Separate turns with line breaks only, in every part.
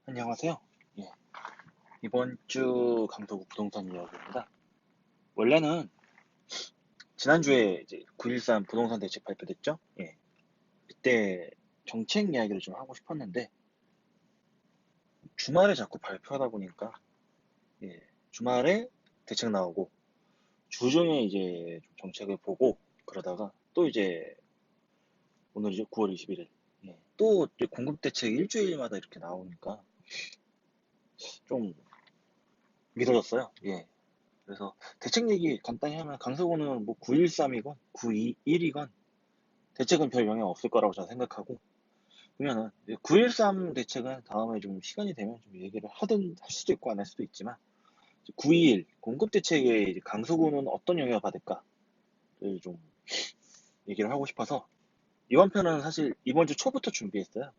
안녕하세요. 예, 이번 주 강서구 부동산 이야기입니다. 원래는 지난주에 이제 9.13 부동산 대책 발표됐죠? 예, 그때 정책 이야기를 좀 하고 싶었는데 주말에 자꾸 발표하다 보니까 예, 주말에 대책 나오고 주중에 이제 좀 정책을 보고 그러다가 또 이제 오늘이죠 9월 21일 또 이제 공급 대책 일주일마다 이렇게 나오니까 좀 미뤄졌어요. 예, 그래서 대책 얘기 간단히 하면 강서구는 뭐 9.13이건 9.21이건 대책은 별 영향 없을 거라고 저는 생각하고 그러면은 9.13 대책은 다음에 좀 시간이 되면 좀 얘기를 하든 할 수도 있고 안 할 수도 있지만 9.21 공급 대책에 이제 강서구는 어떤 영향을 받을까를 좀 얘기를 하고 싶어서 이번 편은 사실 이번 주 초부터 준비했어요.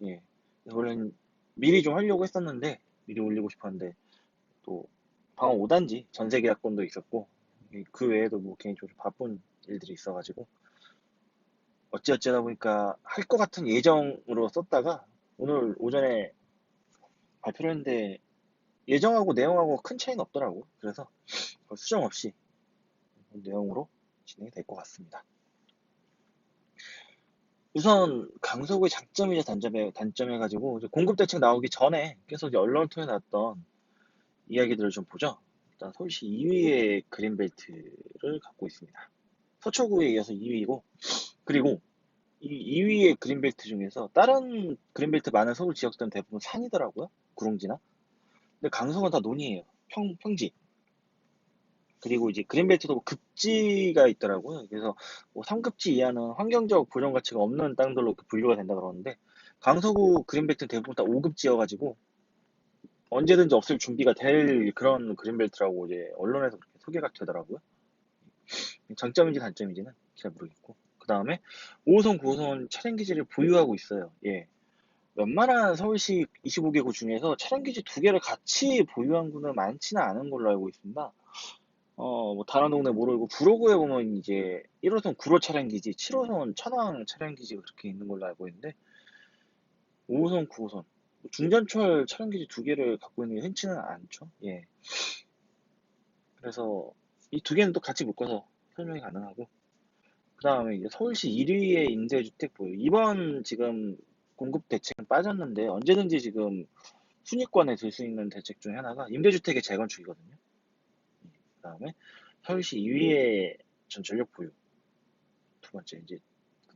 예. 원래는 미리 좀 하려고 했었는데 미리 올리고 싶었는데 또 방어 5단지 전세 계약건도 있었고 그 외에도 뭐 개인적으로 좀 바쁜 일들이 있어가지고 어찌어찌하다 보니까 할 것 같은 예정으로 썼다가 오늘 오전에 발표를 했는데 예정하고 내용하고 큰 차이는 없더라고. 그래서 수정 없이 내용으로 진행이 될 것 같습니다. 우선 강서구의 장점이자 단점 해가지고 공급 대책 나오기 전에 계속 이제 언론을 통해 나왔던 이야기들을 좀 보죠. 일단 서울시 2위의 그린벨트를 갖고 있습니다. 서초구에 이어서 2위고 그리고 이 2위의 그린벨트 중에서 다른 그린벨트 많은 서울 지역들은 대부분 산이더라고요. 구릉지나. 근데 강서구는 다 논이에요. 평지. 그리고 이제 그린벨트도 급지가 있더라고요. 그래서 뭐 3급지 이하는 환경적 보전 가치가 없는 땅들로 이렇게 분류가 된다 그러는데 강서구 그린벨트는 대부분 다 5급지여가지고 언제든지 없을 준비가 될 그런 그린벨트라고 이제 언론에서 그렇게 소개가 되더라고요. 장점인지 단점인지는 잘 모르겠고. 그 다음에 5호선, 9호선 차량 기지를 보유하고 있어요. 예. 웬만한 서울시 25개구 중에서 차량 기지 두 개를 같이 보유한 구는 많지는 않은 걸로 알고 있습니다. 뭐 다른 동네 모르고 구로구에 보면 이제 1호선 구로 차량기지, 7호선 천왕 차량기지가 그렇게 있는 걸로 알고 있는데 5호선, 9호선 중전철 차량기지 두 개를 갖고 있는 게 흔치는 않죠. 예. 그래서 이 두 개는 또 같이 묶어서 설명이 가능하고 그 다음에 이제 서울시 1위의 임대주택 보유. 이번 지금 공급 대책은 빠졌는데 언제든지 지금 순위권에 들 수 있는 대책 중에 하나가 임대주택의 재건축이거든요. 그 다음에 서울시 2위의 전철역 보유. 두 번째 이제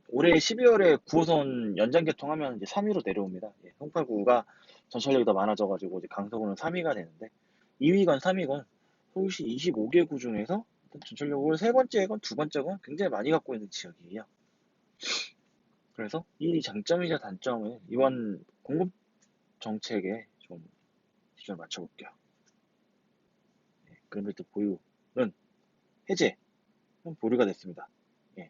올해 12월에 9호선 연장 개통하면 이제 3위로 내려옵니다. 예, 송파구가 전철역이 더 많아져가지고 이제 강서구는 3위가 되는데 2위건 3위건 서울시 25개구 중에서 전철역을 세 번째건 두 번째건 굉장히 많이 갖고 있는 지역이에요. 그래서 이 장점이자 단점을 이번 공급 정책에 좀 기준을 맞춰볼게요. 그린벨트 보유는 해제, 보류가 됐습니다. 예.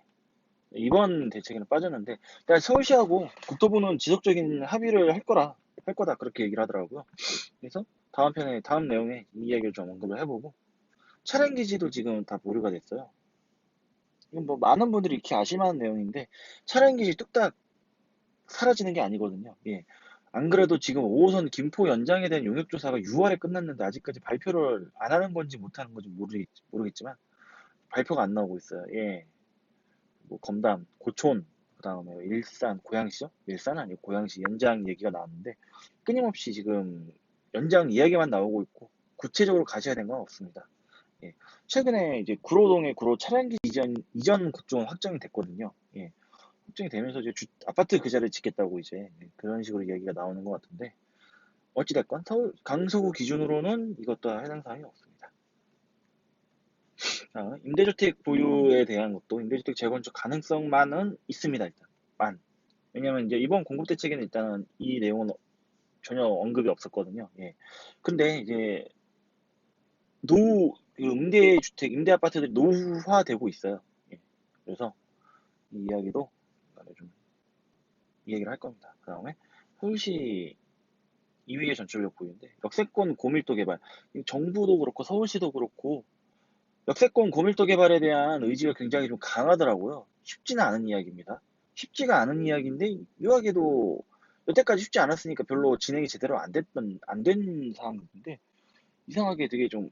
이번 대책에는 빠졌는데 일단 서울시하고 국토부는 지속적인 합의를 할 거다 그렇게 얘기를 하더라고요. 그래서 다음 편에 다음 내용에 이 이야기를 좀 언급을 해보고 차량 기지도 지금 다 보류가 됐어요. 이건 뭐 많은 분들이 이렇게 아실만한 내용인데 차량 기지 뚝딱 사라지는 게 아니거든요. 예. 안 그래도 지금 5호선 김포 연장에 대한 용역 조사가 6월에 끝났는데 아직까지 발표를 안 하는 건지 못 하는 건지 모르겠지만 발표가 안 나오고 있어요. 예. 뭐 검담, 고촌, 그다음에 일산, 고양시죠? 일산은 아니고 고양시 연장 얘기가 나왔는데 끊임없이 지금 연장 이야기만 나오고 있고 구체적으로 가셔야 된 건 없습니다. 예. 최근에 이제 구로동의 구로 차량기 이전 구조는 확정이 됐거든요. 예. 확정이 되면서 이제 아파트 그 자리에 짓겠다고 이제 그런 식으로 이야기가 나오는 것 같은데 어찌됐건 서울 강서구 기준으로는 이것도 해당 사항이 없습니다. 자, 임대주택 보유에 대한 것도 임대주택 재건축 가능성만은 있습니다. 일단 만. 왜냐면 이제 이번 공급 대책에는 일단은 이 내용은 전혀 언급이 없었거든요. 예. 근데 이제 그 임대주택, 임대 아파트들이 노후화되고 있어요. 예. 그래서 이 이야기도 좀 이야기를 할 겁니다. 그 다음에 서울시 2위의 전철역 보유인데 역세권 고밀도 개발. 정부도 그렇고 서울시도 그렇고 역세권 고밀도 개발에 대한 의지가 굉장히 좀 강하더라고요. 쉽지는 않은 이야기입니다. 쉽지가 않은 이야기인데 묘하게도 여태까지 쉽지 않았으니까 별로 진행이 제대로 안 된 상황인데, 이상하게 되게 좀,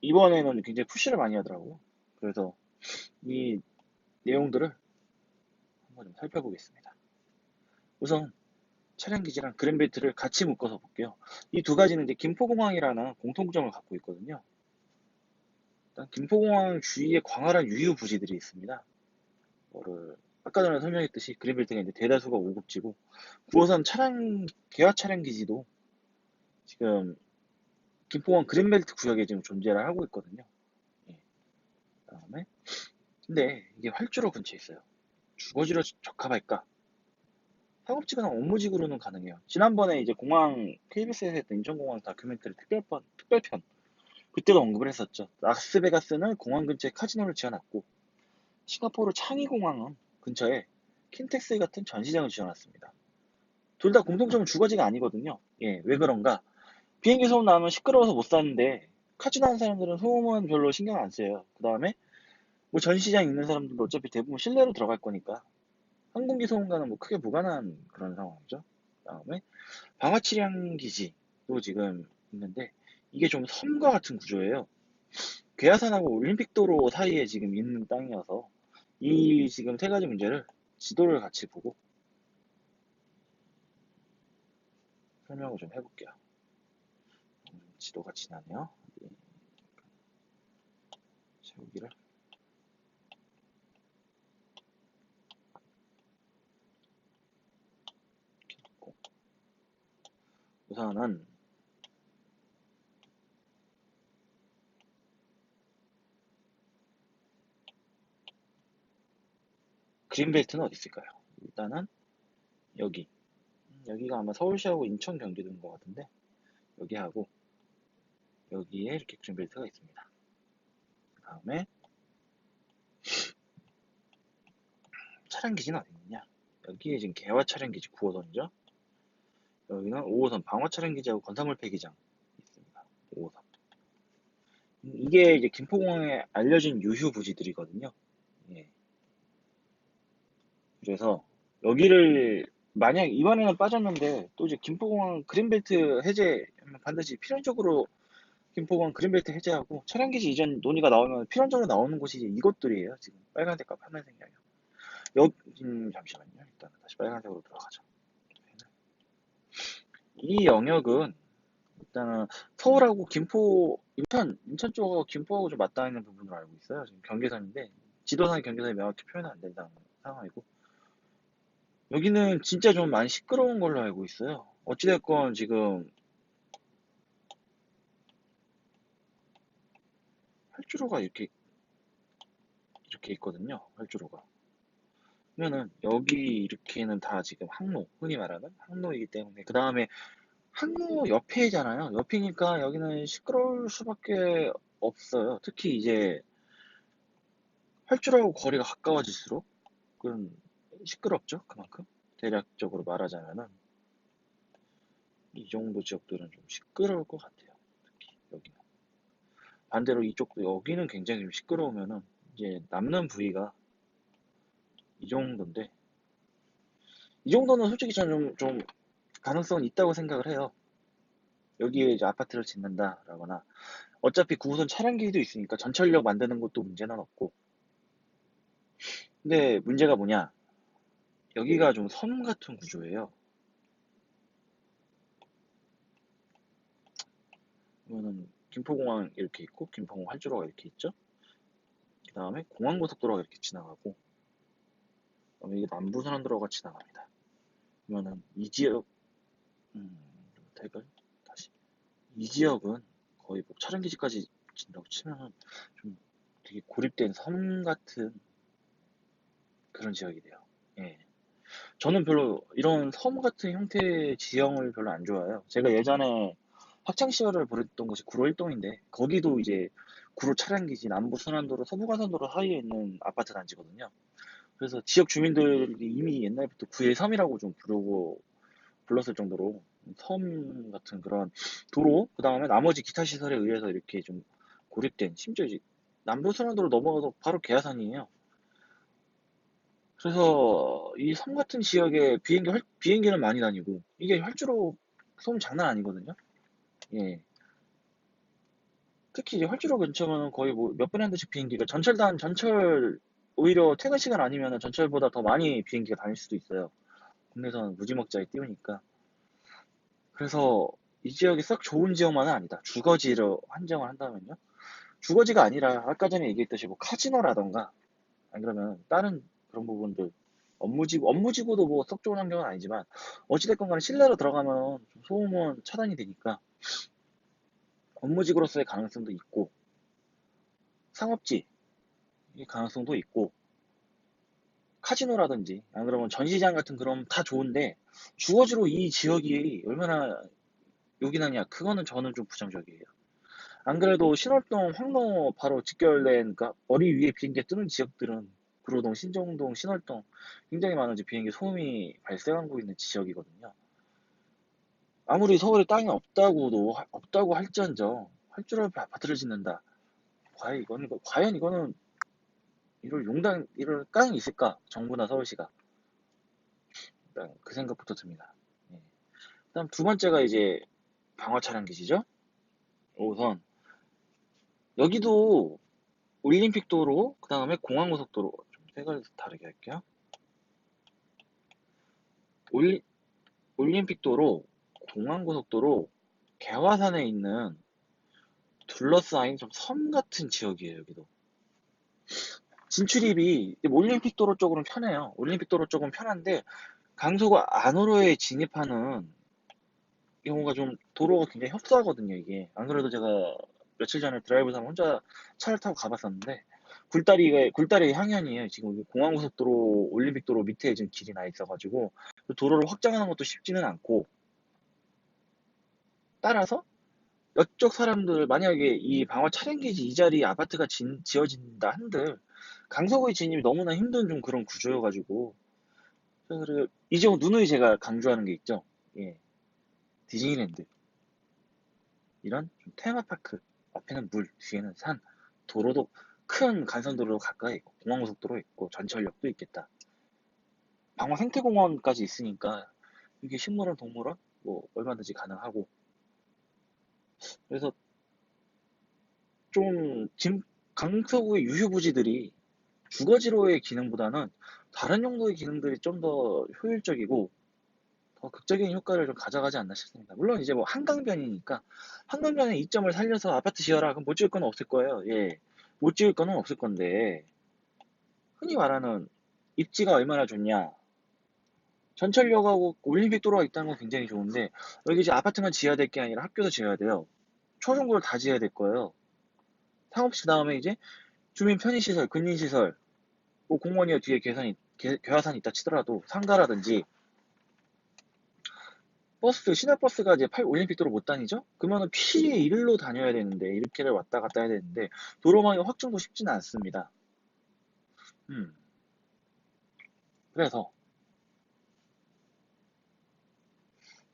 이번에는 굉장히 푸시를 많이 하더라고. 그래서 이 내용들을 한번 좀 살펴보겠습니다. 우선 차량 기지랑 그랜벨트를 같이 묶어서 볼게요. 이 두 가지는 이제 김포공항이라는 공통점을 갖고 있거든요. 일단 김포공항 주위에 광활한 유휴 부지들이 있습니다. 뭐를 아까 전에 설명했듯이 그린벨트가 이제 대다수가 5급지고 9호선 차량 개화 차량 기지도 지금 김포공항 그린벨트 구역에 지금 존재를 하고 있거든요. 예. 그다음에 근데 이게 활주로 근처에 있어요. 주거지로 적합할까? 상업지구나 업무지구로는 가능해요. 지난번에 이제 공항 KBS에서 했던 인천공항 다큐멘터리 특별편 그때도 언급을 했었죠. 라스베가스는 공항 근처에 카지노를 지어놨고 싱가포르 창의공항은 근처에 킨텍스 같은 전시장을 지어놨습니다. 둘 다 공통점은 주거지가 아니거든요. 예, 왜 그런가? 비행기 소음 나면 시끄러워서 못 사는데 카지노 하는 사람들은 소음은 별로 신경 안 써요. 그 다음에 뭐 전시장 있는 사람들도 어차피 대부분 실내로 들어갈 거니까 항공기 소음과는 뭐 크게 무관한 그런 상황이죠. 그 다음에 방화치량 기지도 지금 있는데 이게 좀 섬과 같은 구조예요. 괴하산하고 올림픽도로 사이에 지금 있는 땅이어서 이 지금 세 가지 문제를 지도를 같이 보고 설명을 좀 해볼게요. 지도가 지나네요. 세우기를 놓고 우선은 그린벨트는 어디 있을까요? 일단은 여기 여기가 아마 서울시하고 인천 경기도인 것 같은데 여기하고 여기에 이렇게 그린벨트가 있습니다. 그 다음에 차량기지는 어디 있느냐? 여기에 지금 개화 차량기지 9호선이죠. 여기는 5호선 방화 차량기지하고 건설물 폐기장 있습니다. 5호선. 이게 이제 김포공항에 알려진 유휴 부지들이거든요. 예. 그래서 여기를 만약 이번에는 빠졌는데 또 이제 김포공항 그린벨트 해제 반드시 필연적으로 김포공항 그린벨트 해제하고 차량기지 이전 논의가 나오면 필연적으로 나오는 곳이 이제 이것들이에요. 지금 빨간색과 파란색이 아니라 여기 잠시만요. 일단 다시 빨간색으로 들어가죠. 이 영역은 일단은 서울하고 김포 인천 쪽하고 김포하고 좀 맞닿아 있는 부분으로 알고 있어요. 지금 경계선인데 지도상 경계선이 명확히 표현은 안 된다는 상황이고 여기는 진짜 좀 많이 시끄러운 걸로 알고 있어요. 어찌됐건 지금 활주로가 이렇게 있거든요. 활주로가. 그러면은 여기 이렇게는 다 지금 항로, 흔히 말하는 항로이기 때문에 그 다음에 항로 옆에잖아요. 옆이니까 여기는 시끄러울 수밖에 없어요. 특히 이제 활주로하고 거리가 가까워질수록 그건 시끄럽죠. 그만큼 대략적으로 말하자면은 이 정도 지역들은 좀 시끄러울 것 같아요. 특히 여기는. 반대로 이쪽도 여기는 굉장히 좀 시끄러우면은 이제 남는 부위가 이 정도인데 이 정도는 솔직히 저는 좀 가능성은 있다고 생각을 해요. 여기에 이제 아파트를 짓는다라거나 어차피 9호선 차량길도 있으니까 전철역 만드는 것도 문제는 없고 근데 문제가 뭐냐 여기가 좀 섬 같은 구조예요. 그러면은 김포공항 이렇게 있고 김포공항 활주로가 이렇게 있죠. 그 다음에 공항고속도로가 이렇게 지나가고 그다음에 이게 남부순환도로가 지나갑니다. 그러면은 이 지역 음, 택을 다시 이 지역은 거의 뭐 촬영기지까지 진다고 치면은 좀 되게 고립된 섬 같은 그런 지역이 돼요. 예. 저는 별로 이런 섬 같은 형태의 지형을 별로 안 좋아해요. 제가 예전에 학창 시절을 보냈던 곳이 구로 1동인데 거기도 이제 구로 차량기지 남부 순환도로 서부 가산도로 사이에 있는 아파트 단지거든요. 그래서 지역 주민들이 이미 옛날부터 구의 섬이라고 좀 불렀을 정도로 섬 같은 그런 도로, 그 다음에 나머지 기타 시설에 의해서 이렇게 좀 고립된, 심지어 이제 남부순환도로 넘어가서 바로 계야산이에요. 그래서 이 섬 같은 지역에 비행기는 많이 다니고 이게 활주로 소음 장난 아니거든요. 예. 특히 이제 활주로 근처면 거의 뭐 몇 분에 한 대씩 비행기가 전철 오히려 퇴근 시간 아니면 전철보다 더 많이 비행기가 다닐 수도 있어요. 국내선 무지막지하게 띄우니까. 그래서 이 지역이 썩 좋은 지역만은 아니다. 주거지로 한정을 한다면요. 주거지가 아니라 아까 전에 얘기했듯이 뭐 카지노라던가 안 그러면 다른 그런 부분들 업무지구도 뭐 썩 좋은 환경은 아니지만 어찌됐건 간에 실내로 들어가면 좀 소음은 차단이 되니까 업무지구로서의 가능성도 있고 상업지 이 가능성도 있고 카지노라든지 안 그러면 전시장 같은 그런 다 좋은데 주거지로 이 지역이 얼마나 요긴하냐 그거는 저는 좀 부정적이에요. 안 그래도 신월동 황로 바로 직결된 그러니까 머리 위에 비행기가 뜨는 지역들은 구로동, 신정동, 신월동 굉장히 많은 이제 비행기 소음이 발생하고 있는 지역이거든요. 아무리 서울에 땅이 없다고 할지언정 활주로 아파트를 짓는다. 과연 이거는 이럴 깡이 있을까? 정부나 서울시가. 일단 그 생각부터 듭니다. 예. 그다음 두 번째가 이제 방화 차량 기지죠. 우선 여기도 올림픽 도로, 그 다음에 공항고속도로 좀 색을 다르게 할게요. 올리, 올림픽 도로, 공항고속도로, 개화산에 있는 둘러싸인 좀 섬 같은 지역이에요. 여기도 진출입이 올림픽 도로 쪽으로는 편해요. 올림픽 도로 쪽은 편한데 강서구 안으로에 진입하는 경우가 좀 도로가 굉장히 협소하거든요, 이게. 안 그래도 제가 며칠 전에 드라이브 삼아 혼자 차를 타고 가봤었는데, 굴다리 향연이에요. 지금 공항고속도로, 올림픽도로 밑에 지금 길이 나 있어가지고, 그 도로를 확장하는 것도 쉽지는 않고, 따라서 이쪽 사람들, 만약에 이 방화 차량기지 이 자리 아파트가 지어진다 한들, 강서구의 진입이 너무나 힘든 좀 그런 구조여가지고, 그래서 이제 누누이 제가 강조하는 게 있죠. 예, 디즈니랜드. 이런 좀 테마파크 앞에는 물, 뒤에는 산, 도로도 큰 간선도로 가까이 있고 공항고속도로 있고 전철역도 있겠다. 방화 생태공원까지 있으니까 이게 식물원, 동물원 뭐 얼마든지 가능하고 그래서 좀 지금 강서구의 유휴부지들이 주거지로의 기능보다는 다른 용도의 기능들이 좀 더 효율적이고 더 극적인 효과를 좀 가져가지 않나 싶습니다. 물론 이제 뭐 한강변이니까 한강변의 이점을 살려서 아파트 지어라 그럼 못 지을 건 없을 거예요. 예. 못 지을 거는 없을 건데 흔히 말하는 입지가 얼마나 좋냐. 전철역하고 올림픽 도로가 있다는 건 굉장히 좋은데 여기 이제 아파트만 지어야 될 게 아니라 학교도 지어야 돼요. 초중고를 다 지어야 될 거예요. 상업시 다음에 이제 주민 편의시설, 근린시설, 뭐 공원이야 뒤에 괴화산이 있다 치더라도 상가라든지 시내버스가 이제 올림픽 도로 못 다니죠? 그러면은 필히 일로 다녀야 되는데, 이렇게를 왔다 갔다 해야 되는데, 도로망의 확충도 쉽지는 않습니다. 음, 그래서,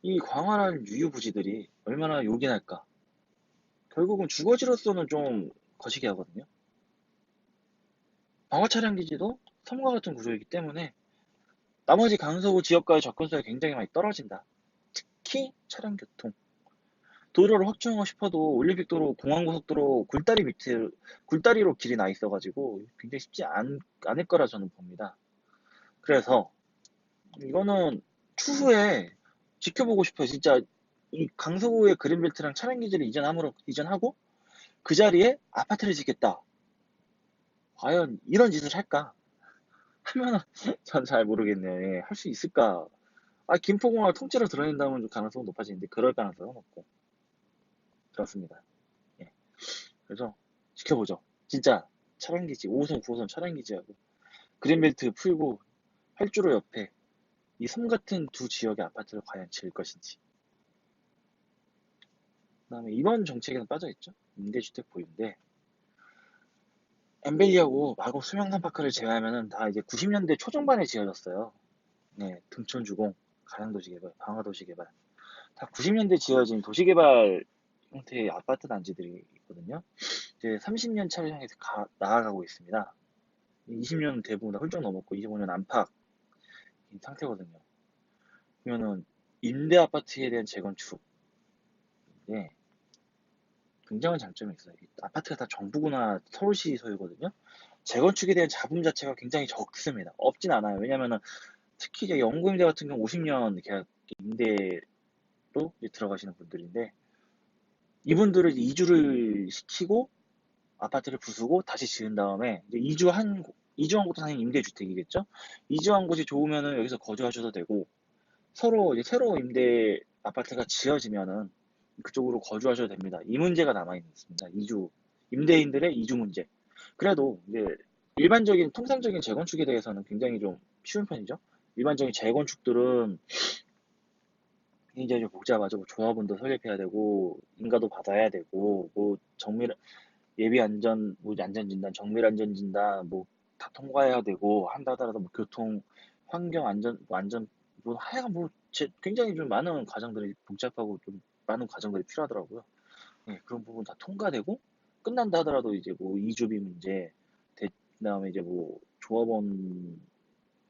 이 광활한 유휴부지들이 얼마나 요긴할까? 결국은 주거지로서는 좀 거시기 하거든요. 방화 차량 기지도 섬과 같은 구조이기 때문에, 나머지 강서구 지역과의 접근성이 굉장히 많이 떨어진다. 특히 차량 교통. 도로를 확충하고 싶어도 올림픽도로, 공항고속도로 굴다리로 길이 나 있어가지고 굉장히 않을 거라 저는 봅니다. 그래서 이거는 추후에 지켜보고 싶어요. 진짜 이 강서구의 그린벨트랑 차량 기지를 이전하고 그 자리에 아파트를 짓겠다. 과연 이런 짓을 할까? 하면은 전 잘 모르겠네요. 예, 할 수 있을까? 김포공항을 통째로 드러낸다면 좀 가능성은 높아지는데 그럴 가능성은 없고 그렇습니다. 예. 그래서 지켜보죠. 진짜 차량기지, 5호선, 9호선 차량기지하고 그린벨트 풀고 활주로 옆에 이 섬 같은 두 지역의 아파트를 과연 지을 것인지. 그다음에 이번 정책에는 빠져있죠. 임대주택 보유인데 엠벨리하고 마곡 수명산파크를 제외하면은 다 이제 90년대 초중반에 지어졌어요. 네, 등촌주공, 가양도시개발, 방화도시개발 다 90년대 지어진 도시개발 형태의 아파트 단지들이 있거든요. 이제 30년 차를 향해서 나아가고 있습니다. 20년 대부분 다 훌쩍 넘었고 25년 안팎인 상태거든요. 그러면은 임대 아파트에 대한 재건축, 예, 굉장한 장점이 있어요. 이 아파트가 다 정부구나 서울시 소유거든요. 재건축에 대한 자금 자체가 굉장히 적습니다. 없진 않아요. 왜냐면은 특히 이제 영구 임대 같은 경우 50년 계약 임대로 이제 들어가시는 분들인데 이분들을 이제 이주를 시키고 아파트를 부수고 다시 지은 다음에 이제 이주한 곳도 당연히 임대주택이겠죠. 이주한 곳이 좋으면은 여기서 거주하셔도 되고 서로 이제 새로 임대 아파트가 지어지면은 그쪽으로 거주하셔도 됩니다. 이 문제가 남아 있습니다. 임대인들의 이주 문제. 그래도 이제 일반적인 통상적인 재건축에 대해서는 굉장히 좀 쉬운 편이죠. 일반적인 재건축들은 굉장히 좀 복잡하죠. 뭐 조합원도 설립해야 되고 인가도 받아야 되고 뭐 정밀 예비 안전 뭐 안전 진단, 정밀 안전 진단 뭐 다 통과해야 되고 한다 하더라도 뭐 교통 환경 안전 뭐 안전 뭐 하여간 뭐 굉장히 좀 많은 과정들이 복잡하고 좀 많은 과정들이 필요하더라고요. 네, 그런 부분 다 통과되고 끝난다 하더라도 이제 뭐 이주비 문제, 그다음에 이제 뭐 조합원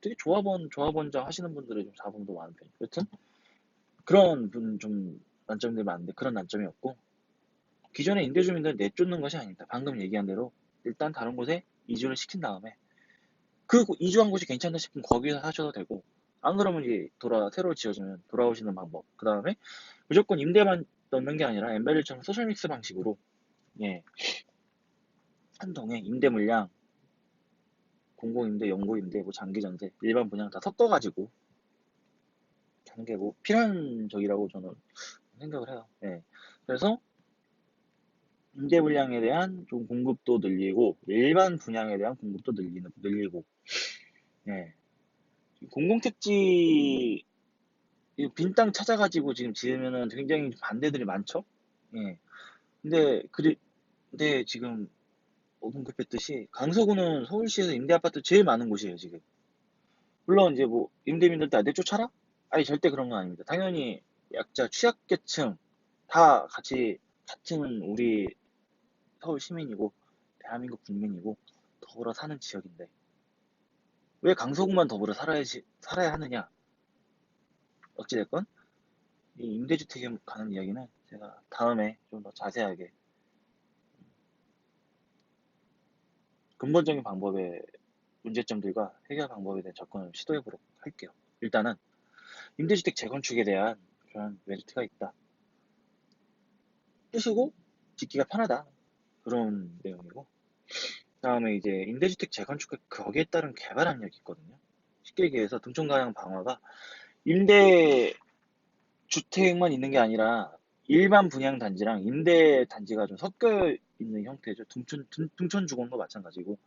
특히 조합원장 하시는 분들이 좀 자본도 많은 편이에요. 여튼 그런 분 좀 난점들이 많은데 그런 난점이 없고 기존의 임대주민들 내쫓는 것이 아닙니다. 방금 얘기한 대로 일단 다른 곳에 이주를 시킨 다음에 그 이주한 곳이 괜찮다 싶으면 거기서 하셔도 되고 안 그러면 이제 새로 지어지면 돌아오시는 방법. 그 다음에 무조건 임대만 넣는 게 아니라 엠벨리처럼 소셜믹스 방식으로 예, 한 동에 임대 물량, 공공임대, 연고임대, 뭐 장기전세, 일반 분양 다 섞어가지고 하는 게 뭐 필연적이라고 저는 생각을 해요. 예. 그래서 임대 물량에 대한 좀 공급도 늘리고 일반 분양에 대한 공급도 늘리고 예. 공공택지 빈 땅 찾아가지고 지금 지으면은 굉장히 반대들이 많죠. 예. 근데 근데 지금 언급했듯이 강서구는 서울시에서 임대 아파트 제일 많은 곳이에요 지금. 물론 이제 뭐 임대민들 다 내쫓아라? 아니 절대 그런 건 아닙니다. 당연히 약자 취약계층 다 같은 우리 서울 시민이고 대한민국 국민이고 더불어 사는 지역인데 왜 강서구만 더불어 살아야 하느냐? 어찌됐건 이 임대주택에 관한 이야기는 제가 다음에 좀 더 자세하게 근본적인 방법의 문제점들과 해결 방법에 대한 접근을 시도해보도록 할게요. 일단은 임대주택 재건축에 대한 그런 메리트가 있다. 쓰시고 짓기가 편하다. 그런 내용이고 그다음에 이제 임대주택 재건축과 거기에 따른 개발 압력이 있거든요. 쉽게 얘기해서 등촌가형 방화가 임대 주택만 있는 게 아니라 일반 분양 단지랑 임대 단지가 좀 섞여 있는 형태죠. 둥촌 주공도 마찬가지고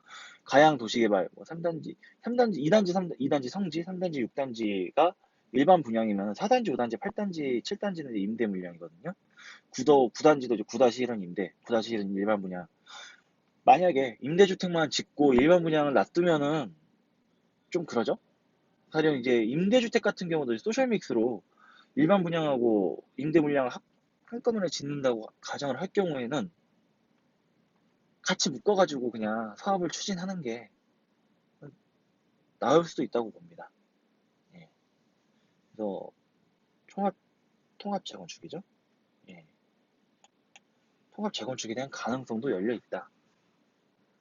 가양 도시개발 뭐 3단지, 3단지, 2단지, 2단지 성지, 3단지, 6단지가 일반 분양이면 4단지, 5단지, 8단지, 7단지는 임대 물량이거든요. 9단지도 이제 9-1은 임대, 9-1은 일반 분양. 만약에 임대주택만 짓고 일반 분양을 놔두면은 좀 그러죠? 가령 이제 임대주택 같은 경우도 소셜 믹스로 일반 분양하고 임대 물량을 한꺼번에 짓는다고 가정을 할 경우에는 같이 묶어가지고 그냥 사업을 추진하는 게 나을 수도 있다고 봅니다. 예. 그래서 통합 재건축이죠. 예. 통합 재건축에 대한 가능성도 열려 있다.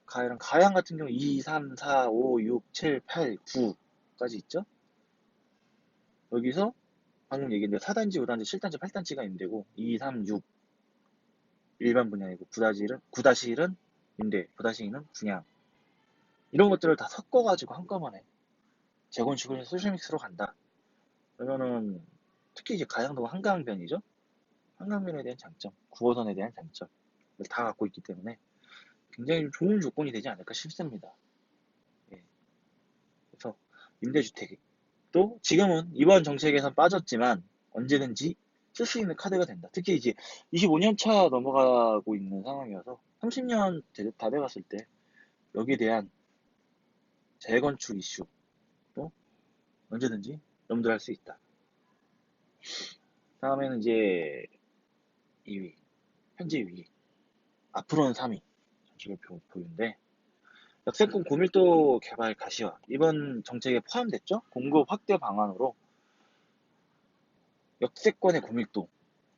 가양 같은 경우 2, 3, 4, 5, 6, 7, 8, 9까지 있죠. 여기서 방금 얘기했는데 4단지, 5단지, 7단지, 8단지가 임대고 2, 3, 6 일반 분양이고 9-1은 임대, 9-2는 분양. 이런 것들을 다 섞어가지고 한꺼번에 재건축을 해서 소셜믹스로 간다. 그러면은 특히 이제 가양도가 한강변이죠. 한강변에 대한 장점, 9호선에 대한 장점을 다 갖고 있기 때문에 굉장히 좋은 조건이 되지 않을까 싶습니다. 예. 그래서 임대주택도 지금은 이번 정책에선 빠졌지만 언제든지 쓸 수 있는 카드가 된다. 특히 이제 25년 차 넘어가고 있는 상황이어서 30년 다 돼갔을 때 여기에 대한 재건축 이슈도 언제든지 염두할 수 있다. 다음에는 이제 2위, 현재 2위, 앞으로는 3위 전체별 보유인데 역세권 고밀도 개발 가시화 이번 정책에 포함됐죠? 공급 확대 방안으로 역세권의 고밀도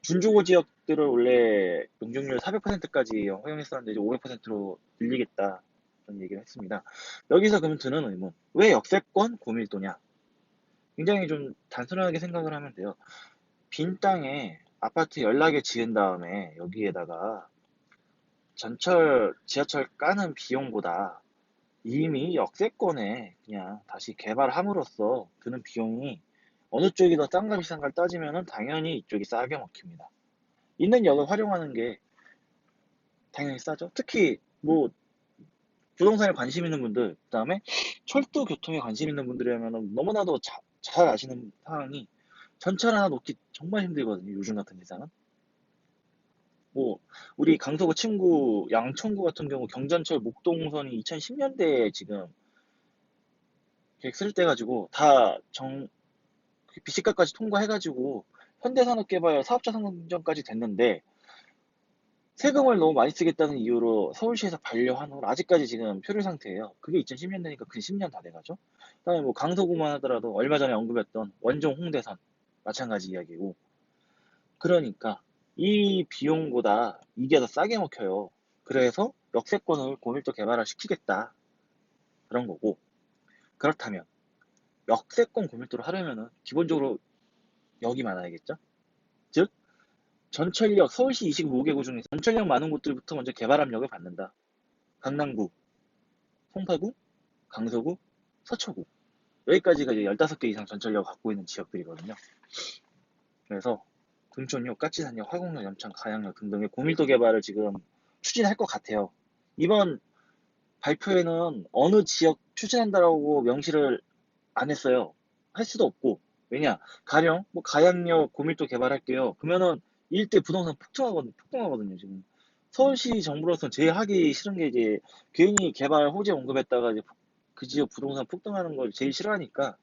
준주거 지역들을 원래 용적률 400%까지 허용했었는데 이제 500%로 늘리겠다 그런 얘기를 했습니다. 여기서 그러면 드는 의문, 왜 역세권 고밀도냐? 굉장히 좀 단순하게 생각을 하면 돼요. 빈 땅에 아파트 연락에 지은 다음에 여기에다가 전철, 지하철 까는 비용보다 이미 역세권에 그냥 다시 개발함으로써 드는 비용이 어느 쪽이 더 싼가 비싼가를 따지면은 당연히 이쪽이 싸게 먹힙니다. 있는 역을 활용하는 게 당연히 싸죠. 특히 뭐 부동산에 관심 있는 분들, 그다음에 철도 교통에 관심 있는 분들이라면 너무나도 잘 아시는 상황이 전철 하나 놓기 정말 힘들거든요. 요즘 같은 세상은. 뭐 우리 강서구 친구 양천구 같은 경우 경전철 목동선이 2010년대에 지금 계획 쓸 때 가지고 BC가까지 통과해가지고 현대산업개발 사업자 선정까지 됐는데 세금을 너무 많이 쓰겠다는 이유로 서울시에서 반려한 후 아직까지 지금 표류 상태예요. 그게 2010년대니까 그 10년 다 돼가죠. 그다음에 뭐 강서구만 하더라도 얼마 전에 언급했던 원종 홍대선 마찬가지 이야기고. 그러니까 이 비용보다 이게 더 싸게 먹혀요. 그래서 역세권을 고밀도 개발을 시키겠다 그런 거고. 그렇다면 역세권 고밀도를 하려면은 기본적으로 역이 많아야겠죠. 즉 전철역 서울시 25개구 중에서 전철역 많은 곳들부터 먼저 개발압력을 받는다. 강남구, 송파구, 강서구, 서초구. 여기까지가 이제 15개 이상 전철역 갖고 있는 지역들이거든요. 그래서 등촌역, 까치산역, 화곡역, 염창, 가양역 등등의 고밀도 개발을 지금 추진할 것 같아요. 이번 발표에는 어느 지역 추진한다라고 명시를 안 했어요. 할 수도 없고. 왜냐? 가령 뭐 가양역 고밀도 개발할게요. 그러면은 일대 부동산 폭등하거든요, 지금. 서울시 정부로서는 제일 하기 싫은 게 이제 괜히 개발 호재 언급했다가 이제 그 지역 부동산 폭등하는 걸 제일 싫어하니까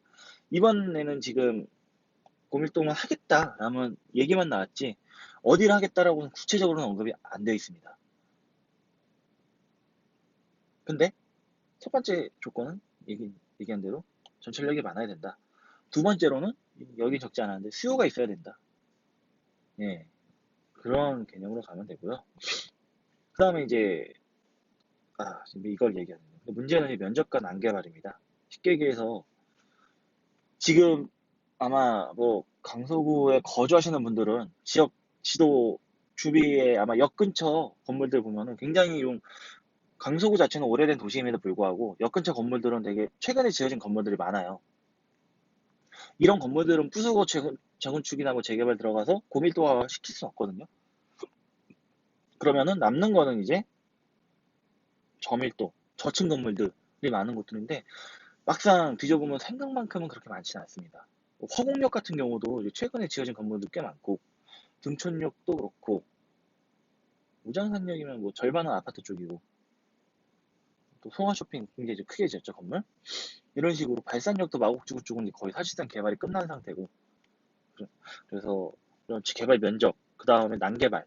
이번에는 지금 고밀도만 하겠다라는 얘기만 나왔지 어디를 하겠다라고는 구체적으로는 언급이 안 되어 있습니다. 근데 첫 번째 조건은 얘기한 대로 전철역이 많아야 된다. 두 번째로는 여기 적지 않았는데 수요가 있어야 된다. 예, 그런 개념으로 가면 되고요. 그 다음에 이제 지금 이걸 얘기하는 거예요. 문제는 이제 면접과 난개발입니다. 쉽게 얘기해서 지금 아마 뭐 강서구에 거주하시는 분들은 지역 지도 주위에 아마 역 근처 건물들 보면은 굉장히 좀 강서구 자체는 오래된 도시임에도 불구하고 역 근처 건물들은 되게 최근에 지어진 건물들이 많아요. 이런 건물들은 부수고 재건축이나 뭐 재개발 들어가서 고밀도화 시킬 수 없거든요. 그러면은 남는 거는 이제 저밀도, 저층 건물들이 많은 곳들인데 막상 뒤져보면 생각만큼은 그렇게 많지는 않습니다. 뭐 화곡역 같은 경우도 이제 최근에 지어진 건물도 꽤 많고 등촌역도 그렇고 우장산역이면 뭐 절반은 아파트 쪽이고 또 송화쇼핑 굉장히 이제 크게 지었죠 건물. 이런 식으로 발산역도 마곡지구 쪽은 거의 사실상 개발이 끝난 상태고 그래서 이런 개발 면적 그 다음에 난개발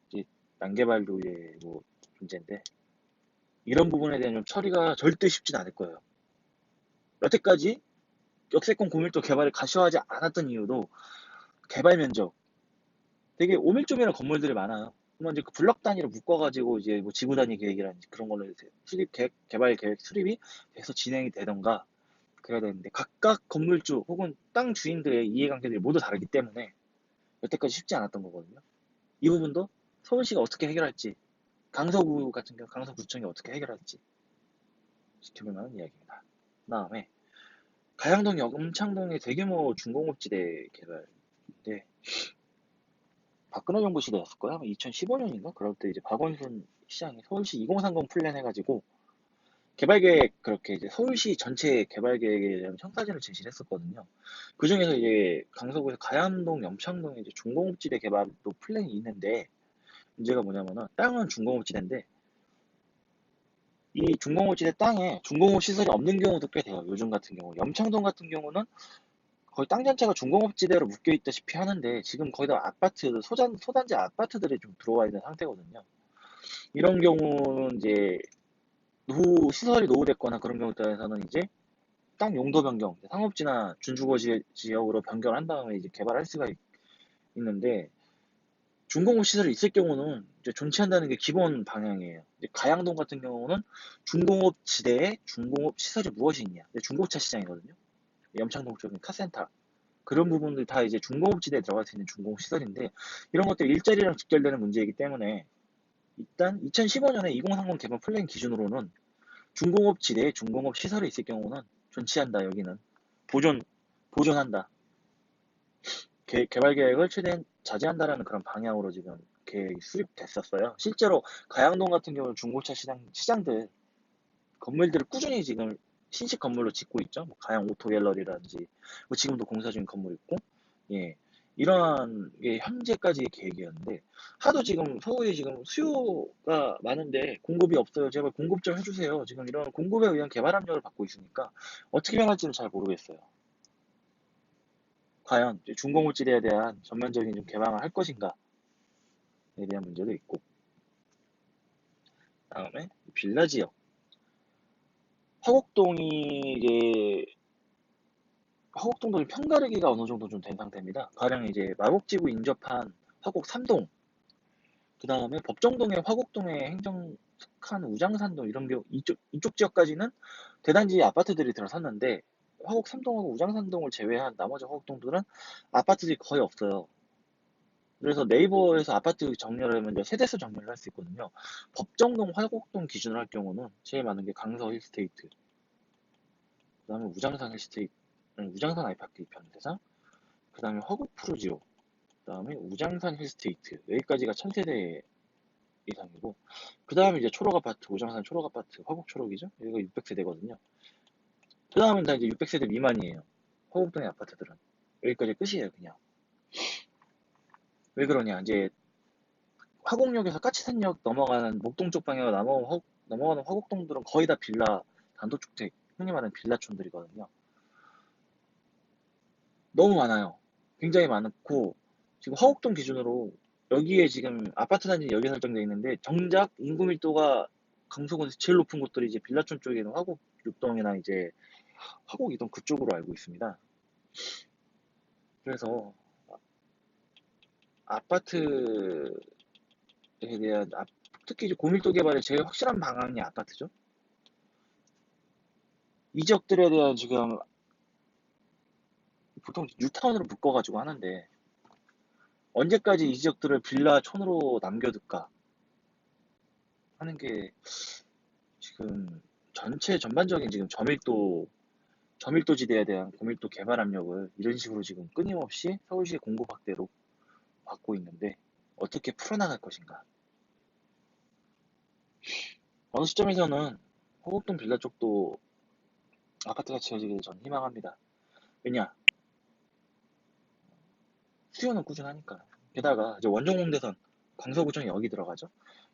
이제 난개발도 이제 뭐 문제인데 이런 부분에 대한 좀 처리가 절대 쉽진 않을 거예요. 여태까지 역세권 고밀도 개발을 가시화하지 않았던 이유도 개발 면적 되게 오밀조밀한 건물들이 많아요. 그러면 이제 그 블럭 단위로 묶어가지고 이제 뭐 지구 단위 계획이라든지 그런 걸로 개발 계획 수립이 계속 진행이 되던가 그래야 되는데 각각 건물주 혹은 땅 주인들의 이해관계들이 모두 다르기 때문에 여태까지 쉽지 않았던 거거든요. 이 부분도 서울시가 어떻게 해결할지, 강서구 같은 경우 강서구청이 어떻게 해결할지 지켜볼 만한 이야기입니다. 그다음에 가양동 염창동의 대규모 중공업지대 개발인데 박근혜 정부 시대였을 거야. 2015년인가? 그럴 때 이제 박원순 시장이 서울시 2030 플랜 해가지고 개발계획 그렇게 이제 서울시 전체 개발계획에 대한 청사진을 제시를 했었거든요. 그 중에서 이제 강서구에서 가양동, 염창동에 이제 중공업지대 개발도 플랜이 있는데 문제가 뭐냐면은 땅은 중공업지대인데 이 중공업지대 땅에 중공업 시설이 없는 경우도 꽤 돼요. 요즘 같은 경우 염창동 같은 경우는 거의 땅 전체가 중공업지대로 묶여 있다시피 하는데 지금 거의 다 아파트 소단지 아파트들이 좀 들어와 있는 상태거든요. 이런 경우는 이제 시설이 노후됐거나 그런 경우에는 이제 땅 용도 변경, 상업지나 준주거 지역으로 변경을 한 다음에 이제 개발할 수가 있는데, 준공업 시설이 있을 경우는 이제 존치한다는 게 기본 방향이에요. 이제 가양동 같은 경우는 준공업 지대에 준공업 시설이 무엇이 있냐. 이제 중고차 시장이거든요. 염창동 쪽은 카센터. 그런 부분들 다 이제 중공업 지대에 들어갈 수 있는 중공업 시설인데, 이런 것들이 일자리랑 직결되는 문제이기 때문에 일단 2015년에 2030 개발 플랜 기준으로는 중공업 지대에 중공업 시설이 있을 경우는 존치한다. 여기는 보존한다. 개발 계획을 최대한 자제한다라는 그런 방향으로 지금 계획이 수립됐었어요. 실제로 가양동 같은 경우는 중고차 시장들 건물들을 꾸준히 지금 신식 건물로 짓고 있죠. 뭐 가양 오토갤러리라든지 뭐 지금도 공사 중인 건물 있고, 예, 이러한 게 현재까지의 계획이었는데, 하도 지금 서울이 지금 수요가 많은데 공급이 없어요. 제발 공급 좀 해주세요. 지금 이런 공급에 의한 개발 압력을 받고 있으니까 어떻게 변할지는 잘 모르겠어요. 과연 중공업지대에 대한 전면적인 좀 개방을 할 것인가에 대한 문제도 있고, 다음에 빌라 지역. 화곡동이 이제 화곡동도 편가르기가 어느 정도 좀 된 상태입니다. 가령 이제 마곡지구 인접한 화곡 3동, 그 다음에 법정동에 화곡동에 행정 속한 우장산동 이런 게 이쪽 지역까지는 대단지 아파트들이 들어섰는데, 화곡 3동하고 우장산동을 제외한 나머지 화곡동들은 아파트들이 거의 없어요. 그래서 네이버에서 아파트 정렬을 하면 이제 세대수 정렬을 할 수 있거든요. 법정동, 화곡동 기준으로 할 경우는 제일 많은 게 강서 힐스테이트, 그 다음에 우장산 힐스테이트, 우장산 아이파크 2편 대상, 그 다음에 화곡 푸르지오, 그 다음에 우장산 힐스테이트, 여기까지가 1000세대 이상이고, 그 다음에 이제 초록 아파트, 우장산 초록 아파트, 화곡 초록이죠? 여기가 600세대거든요. 그 다음은 다 이제 600세대 미만이에요. 화곡동의 아파트들은. 여기까지 끝이에요, 그냥. 왜 그러냐, 이제 화곡역에서 까치산역 넘어가는 목동 쪽 방향으로 넘어가는 화곡동들은 거의 다 빌라, 단독주택, 흔히 말하는 빌라촌들이거든요. 너무 많아요. 굉장히 많고, 지금 화곡동 기준으로 여기에 지금 아파트 단지 여기 설정되어 있는데, 정작 인구 밀도가 강서구에서 제일 높은 곳들이 이제 빌라촌 쪽에는 화곡 6동이나 이제 화곡 2동 그쪽으로 알고 있습니다. 그래서 아파트에 대한 특히 이제 고밀도 개발의 제일 확실한 방향이 아파트죠. 이 지역들에 대한 지금 보통 뉴타운으로 묶어가지고 하는데, 언제까지 이 지역들을 빌라촌으로 남겨둘까 하는 게 지금 전체 전반적인 지금 저밀도 지대에 대한 고밀도 개발 압력을 이런 식으로 지금 끊임없이 서울시의 공급 확대로 받고 있는데, 어떻게 풀어나갈 것인가. 어느 시점에서는 호곡동 빌라 쪽도 아파트가 지어지길 전 희망합니다. 왜냐? 수요는 꾸준하니까. 게다가 이제 원종공대선 강서구청이 여기 들어가죠.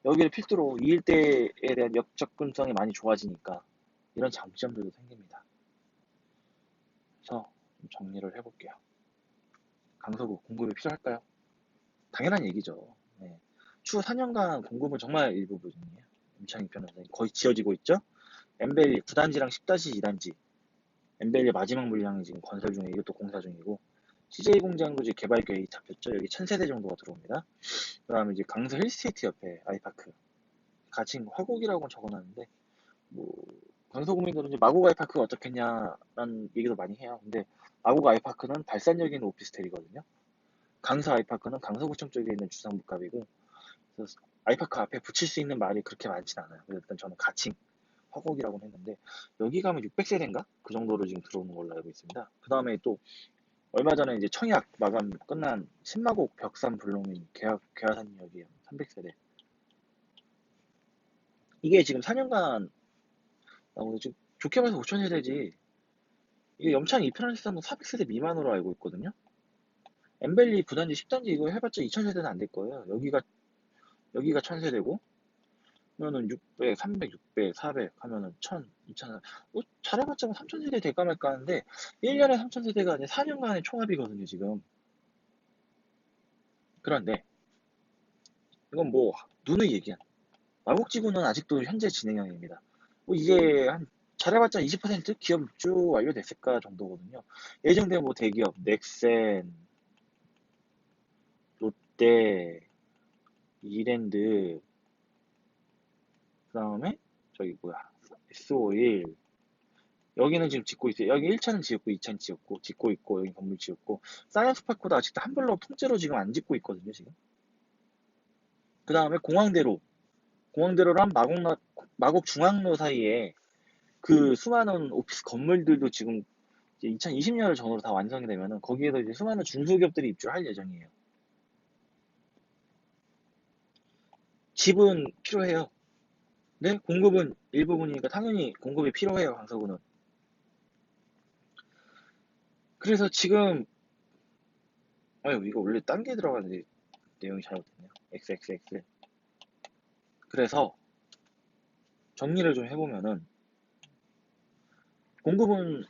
여기를 필두로 이 일대에 대한 역 접근성이 많이 좋아지니까 이런 장점들도 생깁니다. 그래서 좀 정리를 해볼게요. 강서구 공급이 필요할까요? 당연한 얘기죠. 네. 추후 4년간 공급은 정말 일부분이에요. 임창희 변호사님 거의 지어지고 있죠. 엠벨리 9단지랑 10-2단지, 엠벨리 마지막 물량이 지금 건설 중에 이것도 공사 중이고, CJ 공장도 이제 개발 계획이 잡혔죠. 여기 1000세대 정도가 들어옵니다. 그 다음에 이제 강서 힐스테이트 옆에 아이파크, 가칭 화곡이라고 적어놨는데, 뭐 강서 구민들은 이제 마곡 아이파크가 어떻겠냐라는 얘기도 많이 해요. 근데 마곡 아이파크는 발산역인 오피스텔이거든요. 강서 아이파크는 강서구청 쪽에 있는 주상복합이고, 그래서 아이파크 앞에 붙일 수 있는 말이 그렇게 많진 않아요. 그래서 일단 저는 가칭 화곡이라고 했는데, 여기 가면 600세대인가? 그 정도로 지금 들어오는 걸로 알고 있습니다. 그 다음에 또 얼마 전에 이제 청약 마감 끝난 신마곡 벽산 블록민 계화산역이에요. 300세대. 이게 지금 4년간 나오고, 지금 좋게 봐서 5000세대지, 이게 염창 2편 시스템은 400세대 미만으로 알고 있거든요. 엠벨리 9단지 10단지 이거 해봤자 2000세대는 안 될 거예요. 여기가 1000세대고, 그러면은 600, 300, 600, 400 하면은 1000, 2000, 뭐 잘해봤자 3000세대 될까 말까 하는데, 1년에 3000세대가 아니라 4년간의 총합이거든요, 지금. 그런데 이건 뭐 누누이 얘기한, 마곡지구는 아직도 현재 진행형입니다. 뭐 이게 한 잘해봤자 20% 기업 입주 완료됐을까 정도거든요. 예정된 뭐 대기업 넥센, 롯데, 이랜드, 그다음에 저기 뭐야 S51 여기는 지금 짓고 있어요. 여기 1차는 지었고 2차는 지었고 짓고 있고 여기 건물 지었고 사이언스파크도 아직도 한 블록 통째로 지금 안 짓고 있거든요 지금. 그다음에 공항대로랑 마곡 중앙로 사이에 그 수많은 오피스 건물들도 지금 이제 2020년을 전후로 다 완성이 되면은 거기에도 이제 수많은 중소기업들이 입주를 할 예정이에요. 집은 필요해요. 네, 공급은 일부분이니까 당연히 공급이 필요해요, 강서구는. 그래서 지금, 아유, 이거 원래 딴 게 들어가는데 내용이 잘못됐네요. XXX. 그래서 정리를 좀 해보면은 공급은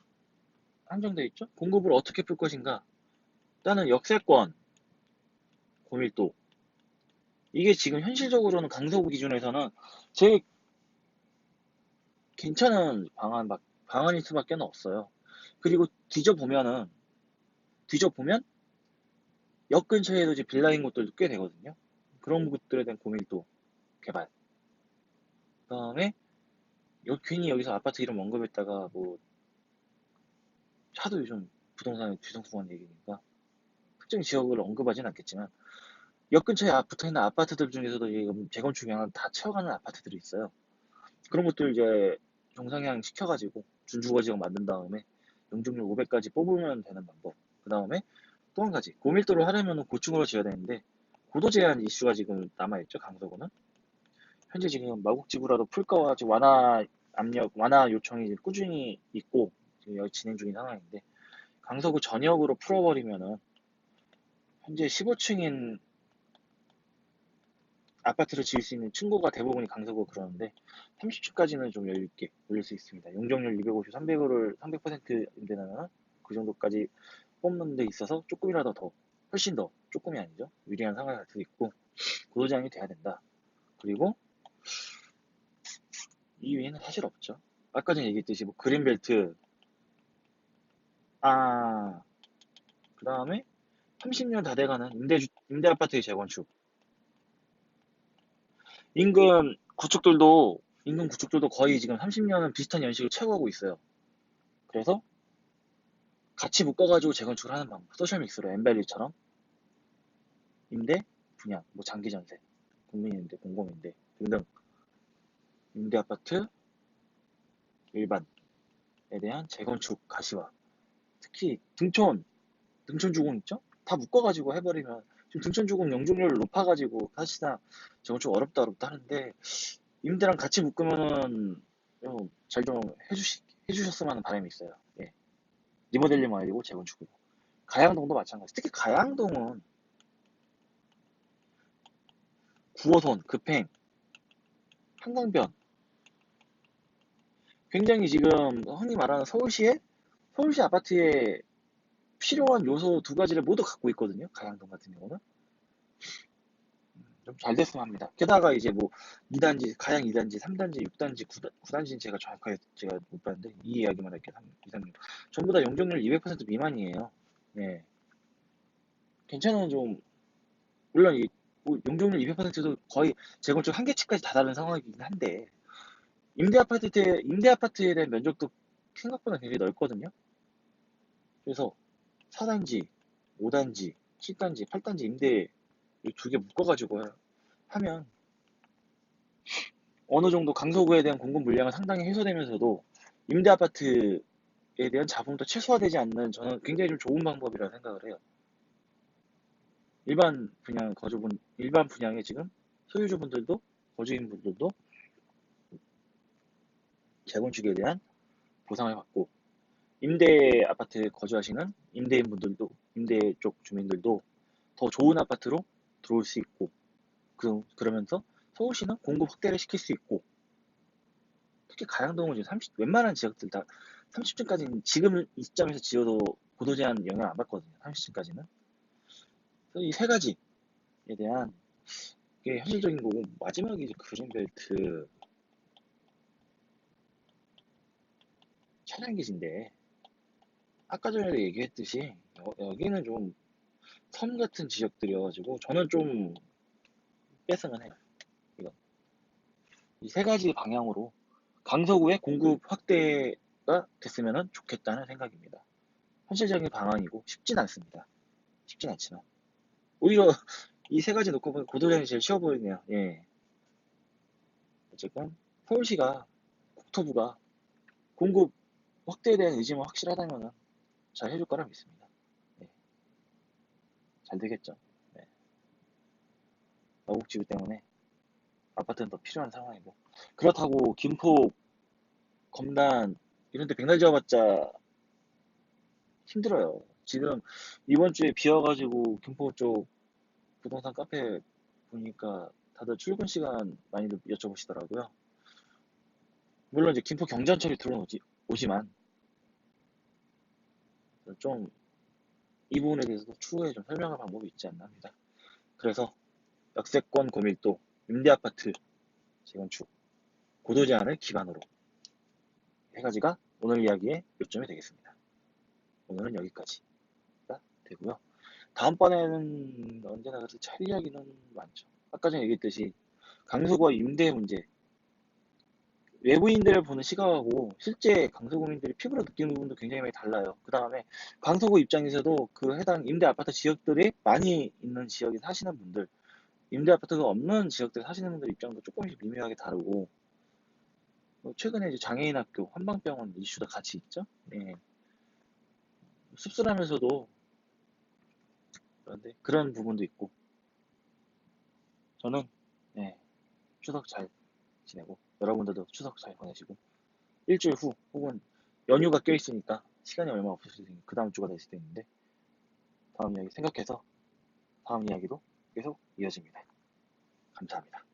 한정돼 있죠? 공급을 어떻게 풀 것인가? 일단은 역세권, 고밀도. 이게 지금 현실적으로는 강서구 기준에서는 제일 괜찮은 방안일 수밖에 없어요. 그리고 뒤져보면 역 근처에도 이제 빌라인 곳들도 꽤 되거든요. 그런 곳들에 대한 고밀도 개발. 그다음에 괜히 여기서 아파트 이름 언급했다가 뭐 하도 요즘 부동산에 뒤숭숭한 얘기니까 특정 지역을 언급하진 않겠지만 역 근처에 붙어있는 아파트들 중에서도 지금 재건축량을 다 채워가는 아파트들이 있어요. 그런 것들 이제 정상향 시켜가지고 준주거 지역 만든 다음에 용적률 500까지 뽑으면 되는 방법. 그 다음에 또 한 가지 고밀도를 하려면 고층으로 지어야 되는데 고도 제한 이슈가 지금 남아있죠 강서구는. 현재 지금 마곡지구라도 풀까와 지금 완화 요청이 꾸준히 있고 지금 여기 진행 중인 상황인데 강서구 전역으로 풀어버리면은 현재 15층인 아파트를 지을 수 있는 층고가 대부분이 강서구 그러는데 30층까지는 좀 여유 있게 올릴 수 있습니다. 용적률 250, 300%인데는 그 정도까지 뽑는 데 있어서 조금이라도 더 훨씬 더 조금이 아니죠. 유리한 상황이 갈 수 있고 고도 제한이 돼야 된다. 그리고 이 외에는 사실 없죠. 아까 전에 얘기했듯이 뭐 그린벨트 그 다음에 30년 다 돼가는 임대 아파트의 재건축. 인근 구축들도 거의 지금 30년은 비슷한 연식을 채워가고 있어요. 그래서 같이 묶어가지고 재건축을 하는 방법. 소셜 믹스로 엠벨리처럼 임대, 분양, 뭐 장기 전세, 국민임대, 공공임대 등등 임대 아파트 일반에 대한 재건축 가시화. 특히 등촌주공 있죠? 다 묶어가지고 해버리면 지금 등촌주공 용적률 높아가지고 사실상 재건축 어렵다 하는데 임대랑 같이 묶으면은 잘 좀 해주셨으면 하는 바람이 있어요. 예. 리모델링 아니고 재건축으로. 가양동도 마찬가지. 특히 가양동은 9호선, 급행, 한강변. 굉장히 지금 흔히 말하는 서울시 아파트에 필요한 요소 두 가지를 모두 갖고 있거든요. 가양동 같은 경우는. 좀 잘 됐으면 합니다. 게다가 이제 뭐 2단지, 가양 2단지, 3단지, 6단지, 9단지는 제가 정확하게 제가 못 봤는데 이 이야기만 할게요. 2, 3, 6. 전부 다 용적률 200% 미만이에요. 네. 괜찮은 좀 물론 뭐 용적률 200%도 거의 재건축 한계치까지 다다른 상황이긴 한데 임대 아파트에 대한 면적도 생각보다 굉장히 넓거든요. 그래서 4단지, 5단지, 7단지, 8단지 임대 이 두 개 묶어가지고 하면 어느 정도 강서구에 대한 공급 물량은 상당히 해소되면서도 임대 아파트에 대한 자본도 최소화되지 않는 저는 굉장히 좀 좋은 방법이라고 생각을 해요. 일반 분양에 지금 소유주분들도 거주인분들도 재건축에 대한 보상을 받고 임대 아파트에 거주하시는 임대 쪽 주민들도 더 좋은 아파트로 들어올 수 있고 그러면서 서울시는 공급 확대를 시킬 수 있고 특히 가양동은 지금 웬만한 지역들 다 30층까지는 지금 이 시점에서 지어도 고도 제한 영향 안 받거든요. 30층까지는. 그래서 이 세 가지에 대한 게 현실적인 거고 마지막에 이제 그린벨트 차량기지인데, 아까 전에도 얘기했듯이, 여기는 좀 섬 같은 지역들이어가지고, 저는 좀 뺐으면 해요. 이거. 이 세 가지 방향으로 강서구의 공급 확대가 됐으면 좋겠다는 생각입니다. 현실적인 방안이고, 쉽진 않습니다. 쉽진 않지만. 오히려 이 세 가지 놓고 보면 고도장이 제일 쉬워 보이네요. 예. 어쨌건, 서울시가, 국토부가 공급 확대에 대한 의지만 확실하다면 잘 해줄 거라 믿습니다. 네, 잘 되겠죠. 네, 마곡지구 때문에 아파트는 더 필요한 상황이고. 그렇다고 김포, 검단 이런 데 백날 지어봤자 힘들어요. 지금 이번 주에 비 와가지고 김포 쪽 부동산 카페 보니까 다들 출근 시간 많이들 여쭤보시더라고요. 물론 이제 김포 경전철이 오지만 좀 이 부분에 대해서도 추후에 좀 설명할 방법이 있지 않나 합니다. 그래서 역세권 고밀도 임대아파트 재건축 고도 제한을 기반으로 세 가지가 오늘 이야기의 요점이 되겠습니다. 오늘은 여기까지가 되고요. 다음번에는 언제나 그래도 차 이야기는 많죠. 아까 전에 얘기했듯이 강서구와 임대 문제, 외부인들을 보는 시각하고 실제 강서구민들이 피부로 느끼는 부분도 굉장히 많이 달라요. 그 다음에 강서구 입장에서도 그 해당 임대 아파트 지역들이 많이 있는 지역에 사시는 분들, 임대 아파트가 없는 지역들에 사시는 분들 입장도 조금씩 미묘하게 다르고, 최근에 이제 장애인 학교, 한방병원 이슈도 같이 있죠. 예. 씁쓸하면서도 그런데 그런 부분도 있고, 저는 예, 추석 잘 지내고 여러분들도 추석 잘 보내시고 일주일 후 혹은 연휴가 껴있으니까 시간이 얼마 없으실 테니 그 다음 주가 될 수도 있는데 다음 이야기 생각해서 다음 이야기도 계속 이어집니다. 감사합니다.